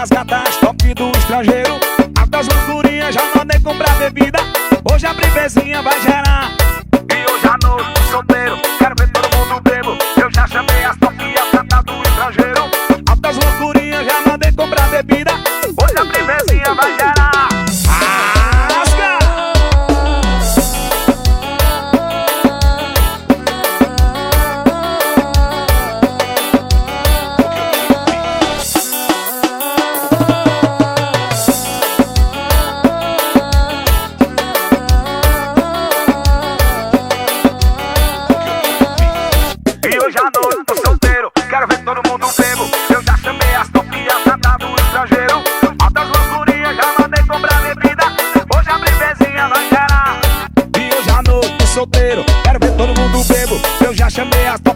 as gatas top do estrangeiro. Altas loucurinhas, já mandei comprar bebida. Hoje a primezinha vai gerar. E hoje à noite tô solteiro, quero ver todo mundo bebo. Eu já chamei as top e as gatas do estrangeiro. Altas loucurinhas, já mandei comprar bebida. Hoje a primezinha vai gerar. Hoje à noite tô solteiro, quero ver todo mundo bebo. Eu já chamei as top e as gatas do estrangeiro. Altas loucurinhas, já mandei comprar bebida. Hoje a primezinha vai gerar. E hoje à noite tô solteiro, quero ver todo mundo bebo. Eu já chamei as top